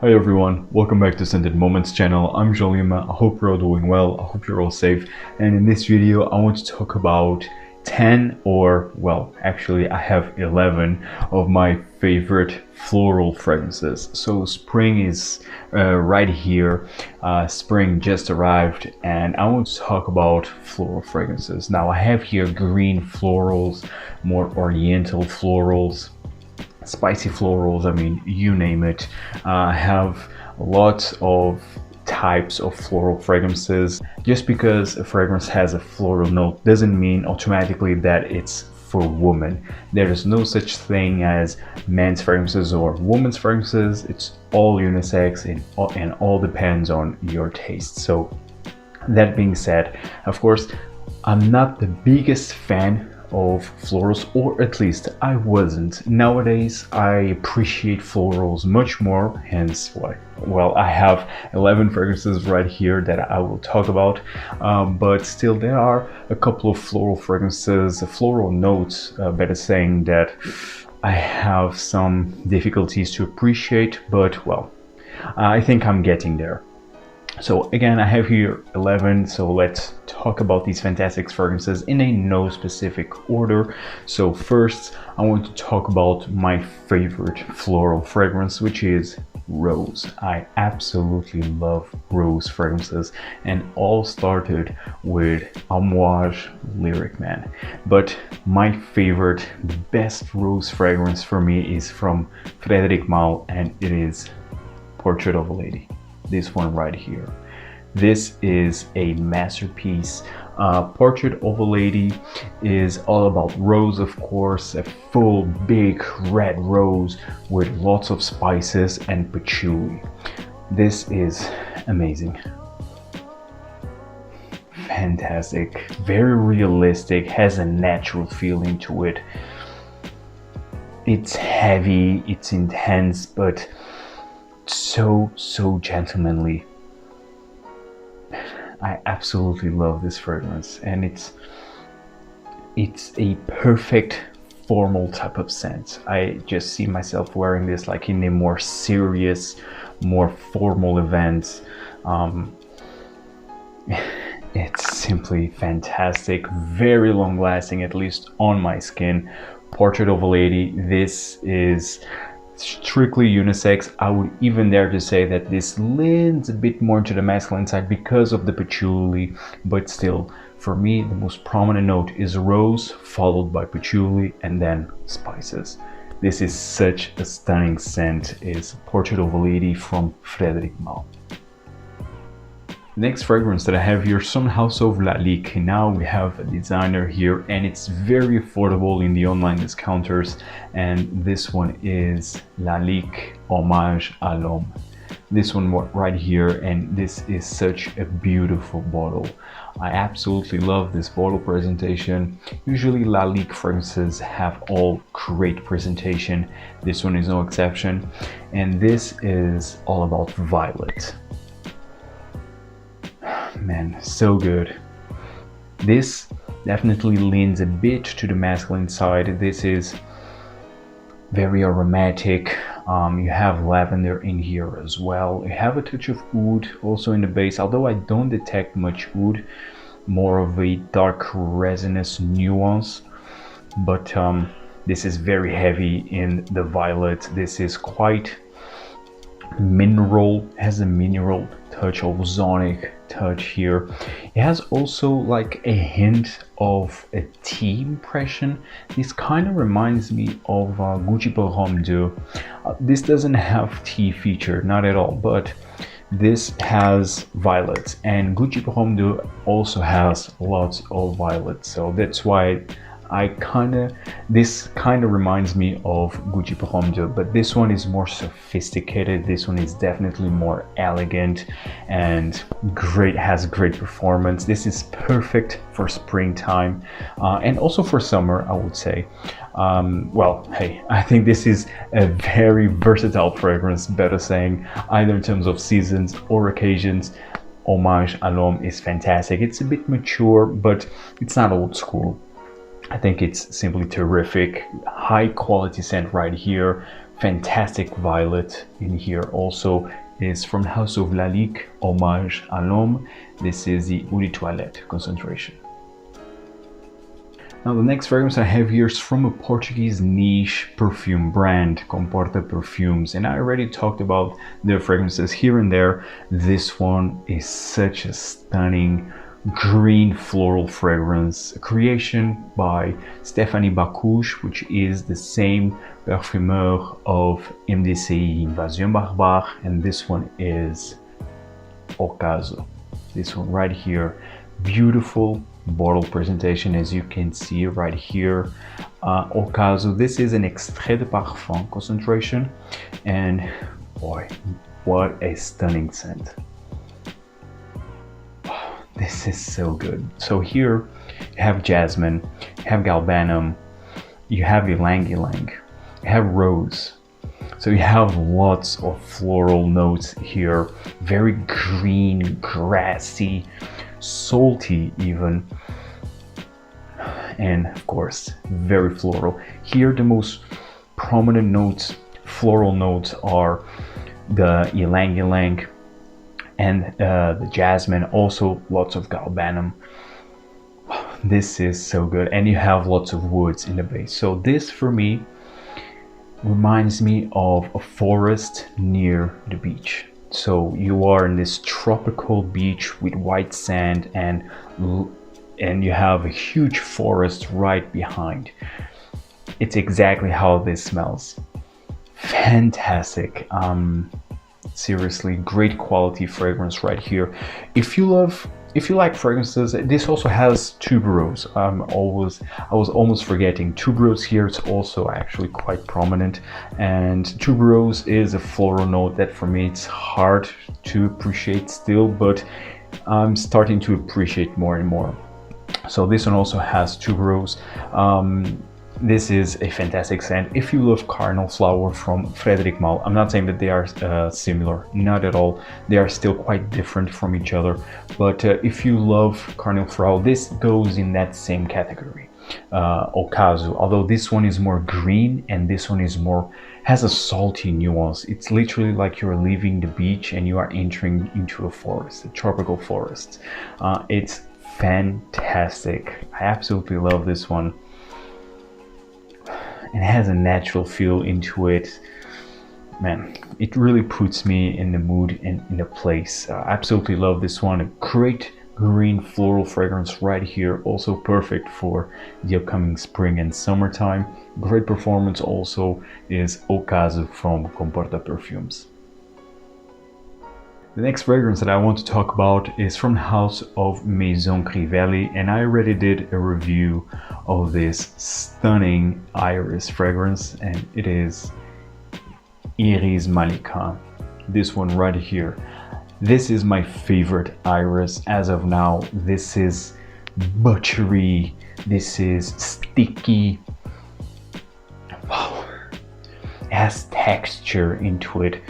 Hi everyone, welcome back to Scented Moments channel. I'm Jolima. I hope you're all doing well. I hope you're all safe. And in this video, I want to talk about 10 actually I have 11 of my favorite floral fragrances. So spring is right here. Spring just arrived and I want to talk about floral fragrances. Now I have here green florals, more oriental florals, spicy florals, I mean, you name it. I have lots of types of floral fragrances. Just because a fragrance has a floral note doesn't mean automatically that it's for women. There is no such thing as men's fragrances or women's fragrances. It's all unisex and all depends on your taste. So that being said, of course, I'm not the biggest fan of florals, or at least I wasn't. Nowadays I appreciate florals much more, hence why, well, I have 11 fragrances right here that I will talk about, but still there are a couple of floral fragrances, floral notes, better saying, that I have some difficulties to appreciate, but well, I think I'm getting there. So again, I have here 11, so let's talk about these fantastic fragrances in a no specific order. So first, I want to talk about my favorite floral fragrance, which is rose. I absolutely love rose fragrances, and all started with AMOUAGE Lyric Man. But my favorite, best rose fragrance for me is from FREDERIC MALLE, and it is Portrait of a Lady. This one right here. This is a masterpiece. Portrait of a Lady is all about rose, of course, a full big red rose with lots of spices and patchouli. This is amazing. Fantastic, very realistic, has a natural feeling to it. It's heavy, it's intense, but so gentlemanly. I absolutely love this fragrance, and it's a perfect formal type of scent. I just see myself wearing this like in a more serious, more formal event. It's simply fantastic, very long lasting, at least on my skin. Portrait of a Lady, this is strictly unisex. I would even dare to say that this leans a bit more to the masculine side because of the patchouli, but still, for me, the most prominent note is rose, followed by patchouli, and then spices. This is such a stunning scent, is Portrait of a Lady from FREDERIC MALLE. Next fragrance that I have here, some house of LALIQUE. Now we have a designer here, and it's very affordable in the online discounters, and this one is LALIQUE Hommage à l'Homme. This one right here, and this is such a beautiful bottle. I absolutely love this bottle presentation. Usually LALIQUE fragrances have all great presentation. This one is no exception, and this is all about violet. Man, so good. This definitely leans a bit to the masculine side. This is very aromatic. You have lavender in here as well. You have a touch of oud also in the base, although I don't detect much oud, more of a dark resinous nuance. But this is very heavy in the violet. This is quite mineral, has a mineral touch, ozonic touch here. It has also like a hint of a tea impression. This kind of reminds me of Gucci Pomme d'Eau. This doesn't have tea feature, not at all, but this has violet, and Gucci Pomme d'Eau also has lots of violet, so that's why this kind of reminds me of Gucci Pomme d'Eau, but this one is more sophisticated. This one is definitely more elegant and great, has great performance. This is perfect for springtime and also for summer, I would say. Well, hey, I think this is a very versatile fragrance, better saying, either in terms of seasons or occasions. Hommage à l'Homme is fantastic. It's a bit mature, but it's not old school. I think it's simply terrific. High quality scent right here. fantastic violet in here. Also is from the house of LALIQUE, Hommage à l'Homme. This is the Eau de Toilette concentration. Now the next fragrance I have here is from a Portuguese niche perfume brand, COMPORTA Perfumes, and I already talked about their fragrances here and there. This one is such a stunning green floral fragrance, a creation by Stéphanie Bacouche, which is the same parfumeur of MDCI Invasion Barbare, and this one is OCASO. This one right here, beautiful bottle presentation, as you can see right here. OCASO, this is an extrait de parfum concentration, and boy, what a stunning scent. This is so good. So here you have jasmine, you have galbanum, you have ylang-ylang, you have rose. So you have lots of floral notes here, very green, grassy, salty even, and of course very floral. Here the most prominent notes, floral notes, are the ylang-ylang and the jasmine, also lots of galbanum. This is so good, and you have lots of woods in the base. So this for me reminds me of a forest near the beach. So you are in this tropical beach with white sand, and you have a huge forest right behind. It's exactly how this smells. Fantastic. Seriously, great quality fragrance right here. If you like fragrances, this also has tuberose. I was almost forgetting tuberose here. It's also actually quite prominent, and tuberose is a floral note that for me it's hard to appreciate still, but I'm starting to appreciate more and more. So this one also has tuberose. This is a fantastic scent. If you love Cardinal Flower from Frédéric Malle, I'm not saying that they are similar, not at all. They are still quite different from each other. But if you love Cardinal Flower, this goes in that same category. OCASO, although this one is more green and this one is has a salty nuance. It's literally like you're leaving the beach and you are entering into a forest, a tropical forest. It's fantastic. I absolutely love this one. It has a natural feel into it. Man, it really puts me in the mood and in the place. Absolutely love this one. A great green floral fragrance right here, also perfect for the upcoming spring and summertime. Great performance also is OCASO from COMPORTA Perfumes. The next fragrance that I want to talk about is from the house of MAISON CRIVELLI, and I already did a review of this stunning iris fragrance, and it is Iris MALIKHÂN. This one right here. This is my favorite iris as of now. This is buttery, this is sticky. Wow. It has texture into it.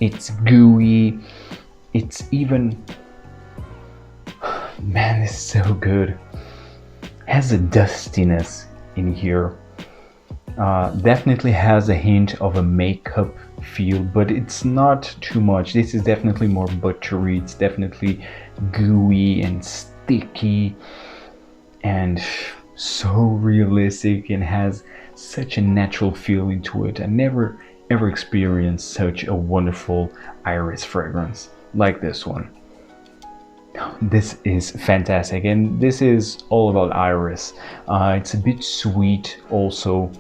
It's gooey, it's even, man, it's so good. It has a dustiness in here. Definitely has a hint of a makeup feel, but it's not too much. This is definitely more buttery, it's definitely gooey and sticky and so realistic, and has such a natural feel into it. I never ever experienced such a wonderful iris fragrance like this one. This is fantastic, and this is all about iris. It's a bit sweet also.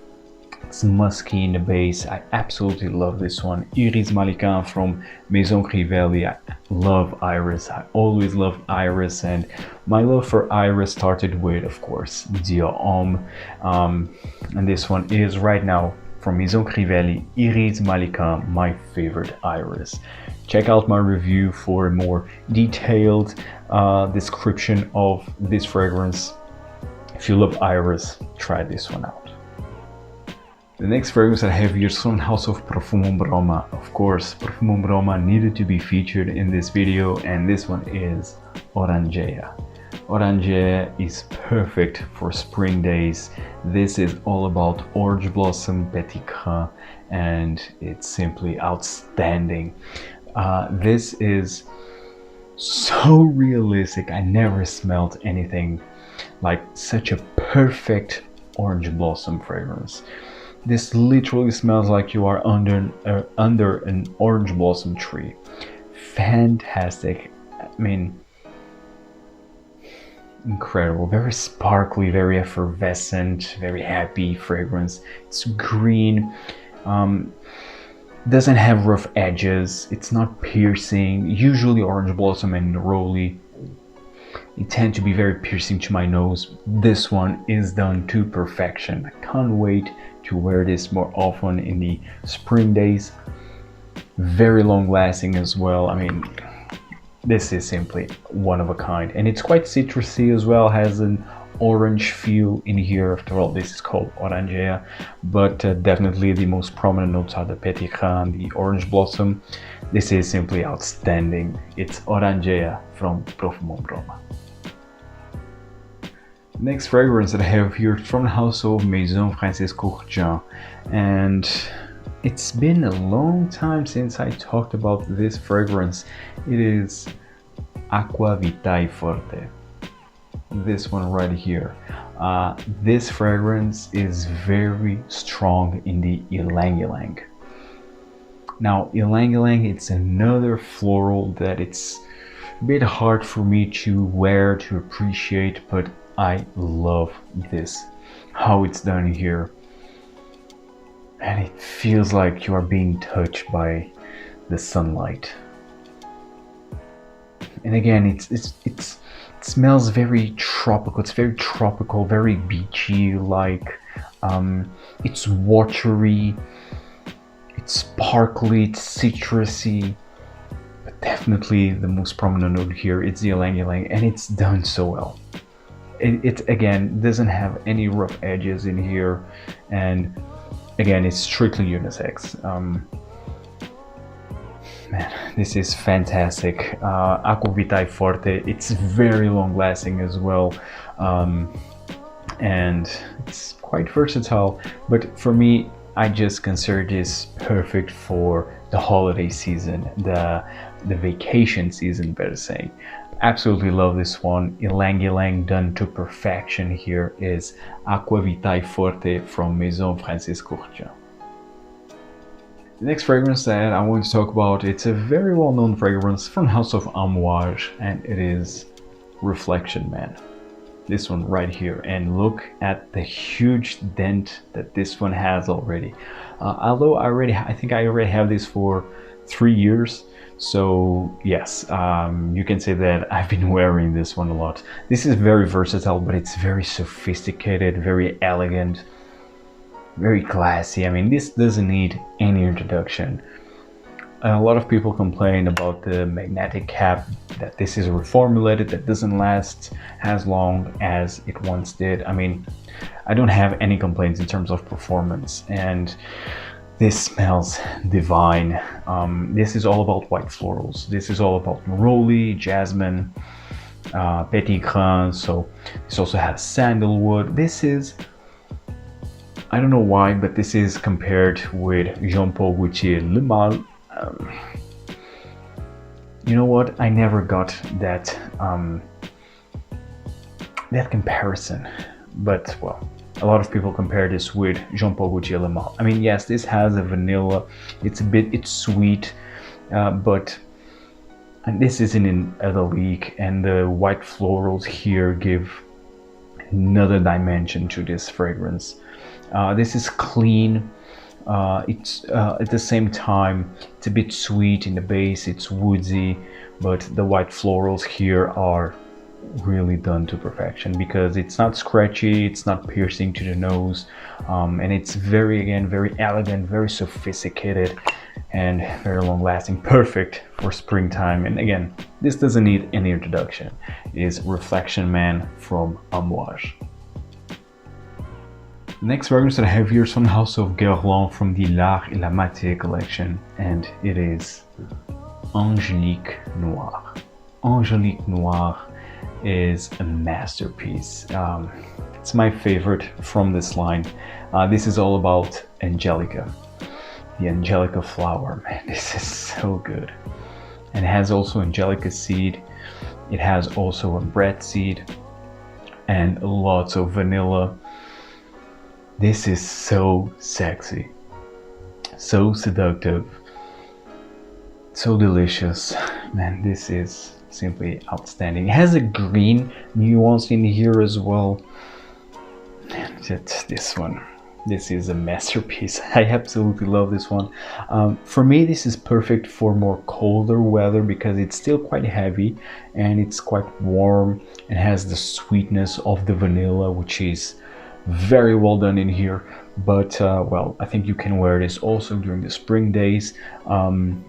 It's musky in the base. I absolutely love this one. Iris MALIKHÂN from MAISON CRIVELLI. I love iris. I always loved iris, and my love for iris started with, of course, Dior Homme. And this one is right now from MAISON CRIVELLI, Iris MALIKHÂN, my favorite iris. Check out my review for a more detailed description of this fragrance. If you love iris, try this one out. The next fragrance I have here is from the house of PROFUMUM ROMA. Of course, PROFUMUM ROMA needed to be featured in this video, and this one is ORANGEA. Orangea is perfect for spring days. This is all about orange blossom petit grain, and it's simply outstanding. This is so realistic. I never smelled anything like such a perfect orange blossom fragrance. This literally smells like you are under an orange blossom tree. Fantastic. I mean, incredible. Very sparkly, very effervescent, very happy fragrance. It's green. Doesn't have rough edges. It's not piercing. Usually orange blossom and neroli, it tend to be very piercing to my nose. This one is done to perfection. I can't wait to wear this more often in the spring days. Very long lasting as well. I mean, this is simply one of a kind, and it's quite citrusy as well. Has an orange feel in here. After all, this is called Orangea, but definitely the most prominent notes are the petit grain, the orange blossom. This is simply outstanding. It's Orangea from PROFUMUM Roma. Next fragrance that I have here is from the house of MAISON and it's been a long time since I talked about this fragrance. It is Aqua VITAE Forte. This one right here. This fragrance is very strong in the ylang ylang. Now, ylang ylang, it's another floral that it's a bit hard for me to wear, to appreciate, but I love this, how it's done here. And it feels like you are being touched by the sunlight. And again, it smells very tropical. It's very tropical, very beachy, like it's watery, it's sparkly, it's citrusy. But definitely the most prominent note here, it's the ylang ylang, and it's done so well. It again doesn't have any rough edges in here, and again, it's strictly unisex. Man, this is fantastic. Aqua VITAE Forte, it's very long lasting as well, and it's quite versatile. But for me, I just consider this perfect for the holiday season, the vacation season, better say. Absolutely love this one. Ylang ylang done to perfection here is Aqua VITAE Forte from Maison Francis Courtier. The next fragrance that I want to talk about, it's a very well-known fragrance from the house of AMOUAGE, and it is Reflection Man. This one right here, and look at the huge dent that this one has already. Although I think I already have this for 3 years. So yes, you can say that I've been wearing this one a lot. This is very versatile, but it's very sophisticated, very elegant, very classy. I mean, this doesn't need any introduction. A lot of people complain about the magnetic cap, that this is reformulated, that doesn't last as long as it once did. I mean, I don't have any complaints in terms of performance, and this smells divine. This is all about white florals. This is all about neroli, jasmine, petit grain. So this also has sandalwood. This is, I don't know why, but this is compared with Jean Paul Gaultier Le Male. You know what? I never got that that comparison, but well, a lot of people compare this with Jean Paul Gaultier Le Male. I mean, yes, this has a vanilla. It's sweet, but and this isn't in LALIQUE, and the white florals here give another dimension to this fragrance. This is clean. It's at the same time, it's a bit sweet in the base. It's woodsy, but the white florals here are really done to perfection, because it's not scratchy, it's not piercing to the nose, and it's very elegant, very sophisticated, and very long lasting. Perfect for springtime. And again, this doesn't need any introduction. It is Reflection Man from AMOUAGE. The next fragrance that I have here is from the house of GUERLAIN from the L'Art et la Matière collection, and it is Angélique Noire. Angélique Noire. is a masterpiece. It's my favorite from this line. This is all about Angelica, the Angelica flower. Man, this is so good. And it has also Angelica seed. It has also a bread seed and lots of vanilla. This is so sexy, so seductive, so delicious. Man, this is simply outstanding. It has a green nuance in here as well. This one, this is a masterpiece. I absolutely love this one. For me, this is perfect for more colder weather because it's still quite heavy and it's quite warm and has the sweetness of the vanilla, which is very well done in here. But well, I think you can wear this also during the spring days.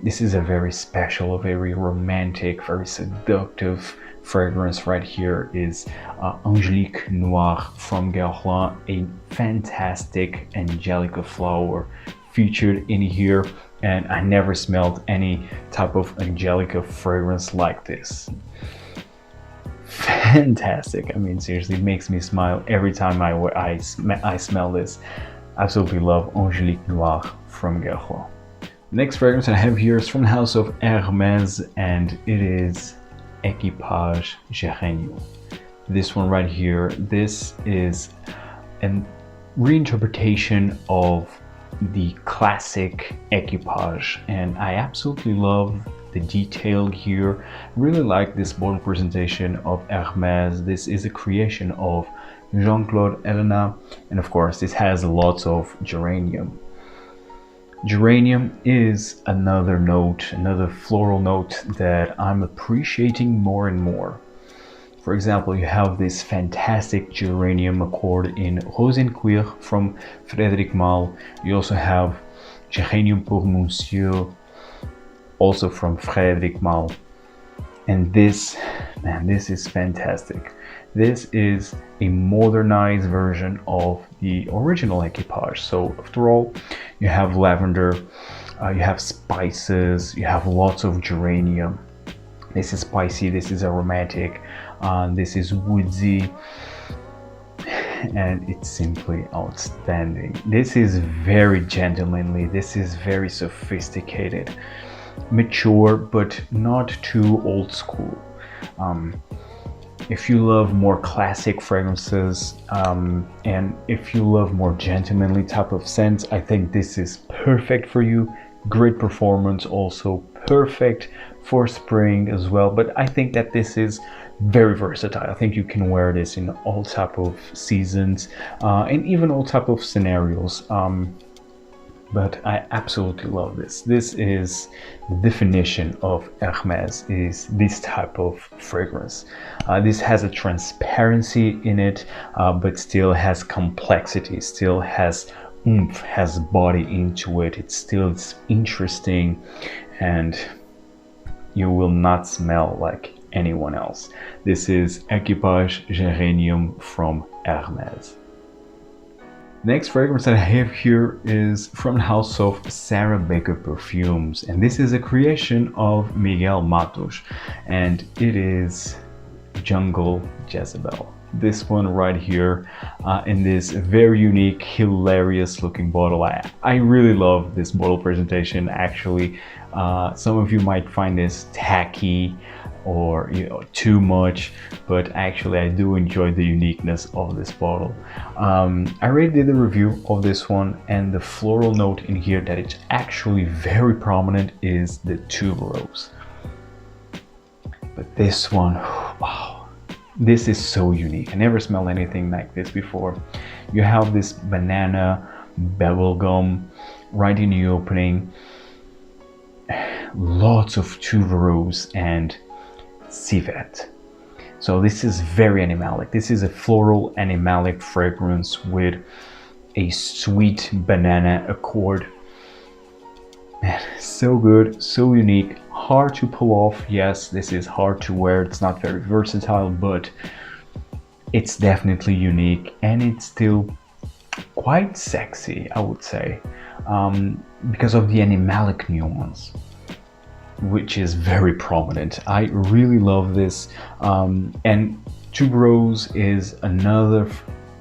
This is a very special, a very romantic, very seductive fragrance. Right here is Angélique Noire from Guerlain, a fantastic Angelica flower featured in here, and I never smelled any type of Angelica fragrance like this. Fantastic. I mean, seriously, it makes me smile every time I smell this. Absolutely love Angélique Noire from Guerlain. Next fragrance I have here is from the house of Hermès, and it is EQUIPAGE GÉRANIUM. This one right here, this is a reinterpretation of the classic EQUIPAGE, and I absolutely love the detail here. Really like this bottle presentation of Hermès. This is a creation of Jean-Claude Ellena, and of course this has lots of geranium. Geranium is another note, another floral note that I'm appreciating more and more. For example, you have this fantastic geranium accord in Rose and Cuir from FREDERIC MALLE. You also have Geranium pour Monsieur, also from FREDERIC MALLE. And this, man, this is fantastic. This is a modernized version of the original EQUIPAGE. So after all, you have lavender, you have spices, you have lots of geranium. This is spicy, this is aromatic, this is woodsy, and it's simply outstanding. This is very gentlemanly, this is very sophisticated, mature, but not too old school. If you love more classic fragrances, and if you love more gentlemanly type of scents, I think this is perfect for you. Great performance, also perfect for spring as well. But I think that this is very versatile. I think you can wear this in all type of seasons, and even all type of scenarios. But I absolutely love this. This is the definition of Hermès, is this type of fragrance. This has a transparency in it, but still has complexity, still has oomph, has body into it. It's still interesting, and you will not smell like anyone else. This is EQUIPAGE GÉRANIUM from Hermès. Next fragrance that I have here is from the house of Sarah Baker Perfumes, and this is a creation of Miguel Matos, and it is Jungle Jezebel. This one right here, in this very unique, hilarious looking bottle. I really love this bottle presentation. Actually, some of you might find this tacky or too much, but actually I do enjoy the uniqueness of this bottle. I already did a review of this one, and the floral note in here that it's actually very prominent is the tuberose. But this one, wow, this is so unique. I never smelled anything like this before. You have this banana bubblegum right in the opening, lots of tuberose and civet. So this is very animalic. This is a floral animalic fragrance with a sweet banana accord. Man, so good, so unique, hard to pull off. Yes, this is hard to wear. It's not very versatile, but it's definitely unique, and it's still quite sexy, I would say, because of the animalic nuance. which is very prominent. I really love this, and tuberose is another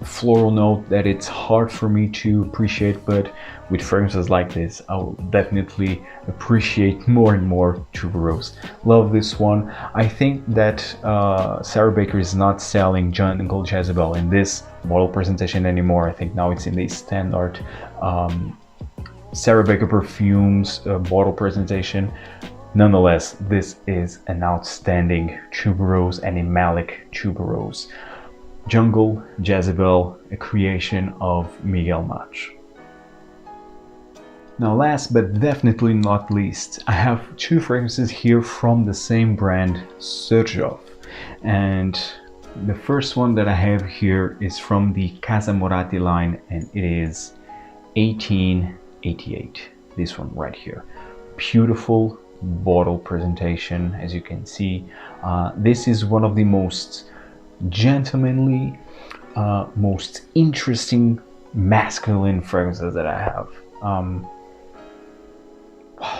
floral note that it's hard for me to appreciate, but with fragrances like this I will definitely appreciate more and more tuberose. Love this one. I think that Sarah Baker is not selling Jungle Jezebel in this bottle presentation anymore. I think now it's in the standard Sarah Baker Perfumes bottle presentation. Nonetheless, this is an outstanding tuberose and a malic tuberose. Jungle Jezebel, a creation of Miguel Mach. Now last but definitely not least, I have two fragrances here from the same brand, XERJOFF. And the first one that I have here is from the CASAMORATI line, and it is 1888. This one right here. Beautiful bottle presentation, as you can see. This is one of the most gentlemanly, most interesting masculine fragrances that I have.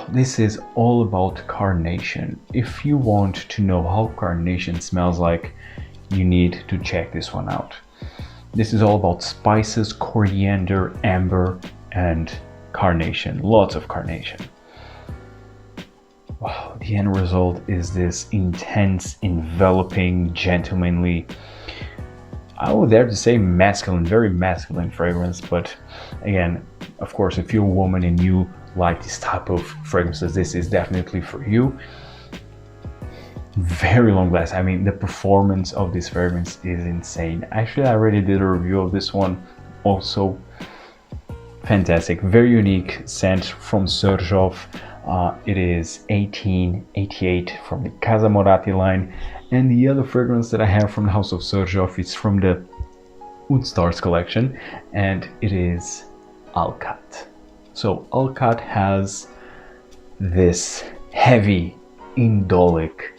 This is all about carnation. If you want to know how carnation smells like, you need to check this one out. This is all about spices, coriander, amber, and carnation. Lots of carnation. Wow, the end result is this intense, enveloping, gentlemanly, I would dare to say masculine, very masculine fragrance. But again, of course, if you're a woman and you like this type of fragrances, this is definitely for you. Very long last. I mean, the performance of this fragrance is insane. Actually, I already did a review of this one. Also fantastic, very unique scent from XERJOFF. It is 1888 from the CASAMORATI line, and the other fragrance that I have from the house of XERJOFF is from the Oud Stars collection, and it is AL-KHATT. So AL-KHATT has this heavy, indolic,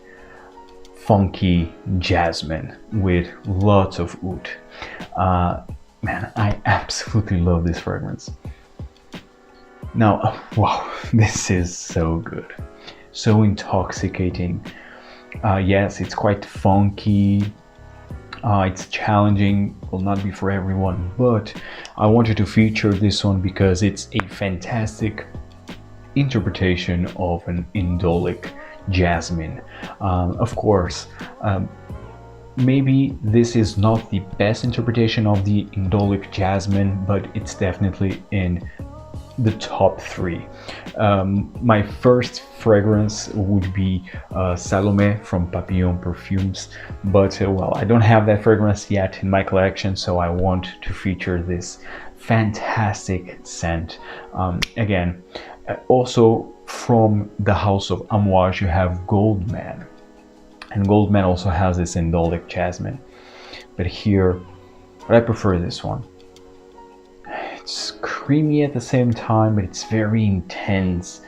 funky jasmine with lots of oud. Man, I absolutely love this fragrance. Now, wow, this is so good, so intoxicating. Yes, it's quite funky, it's challenging, will not be for everyone, but I wanted to feature this one because it's a fantastic interpretation of an indolic jasmine. Of course, maybe this is not the best interpretation of the indolic jasmine, but it's definitely in the top 3. My first fragrance would be Salome from Papillon Perfumes, but well, I don't have that fragrance yet in my collection, so I want to feature this fantastic scent. Again, also from the house of AMOUAGE, you have Goldman, and Goldman also has this indolic jasmine, but here, but I prefer this one. It's creamy at the same time, but it's very intense,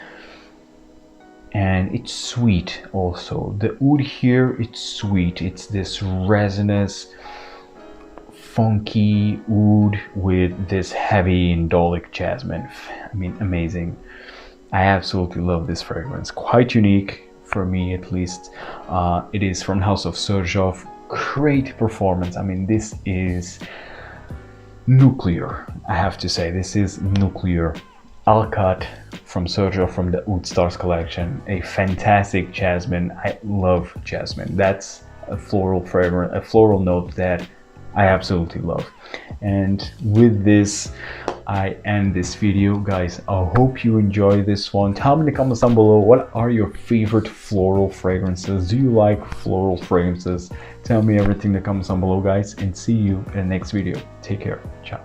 and it's sweet also. The oud here, it's sweet. It's this resinous, funky oud with this heavy indolic jasmine. I mean, amazing. I absolutely love this fragrance. Quite unique for me, at least. It is from House of XERJOFF. Great performance. I mean, this is nuclear, I have to say. This is nuclear. AL-KHATT from XERJOFF from the Oud Stars collection. A fantastic jasmine. I love jasmine. That's a floral fragrance, a floral note that I absolutely love. And with this, I end this video, guys. I hope you enjoy this one. Tell me in the comments down below, what are your favorite floral fragrances? Do you like floral fragrances? Tell me everything in the comments down below, guys, and see you in the next video. Take care. Ciao.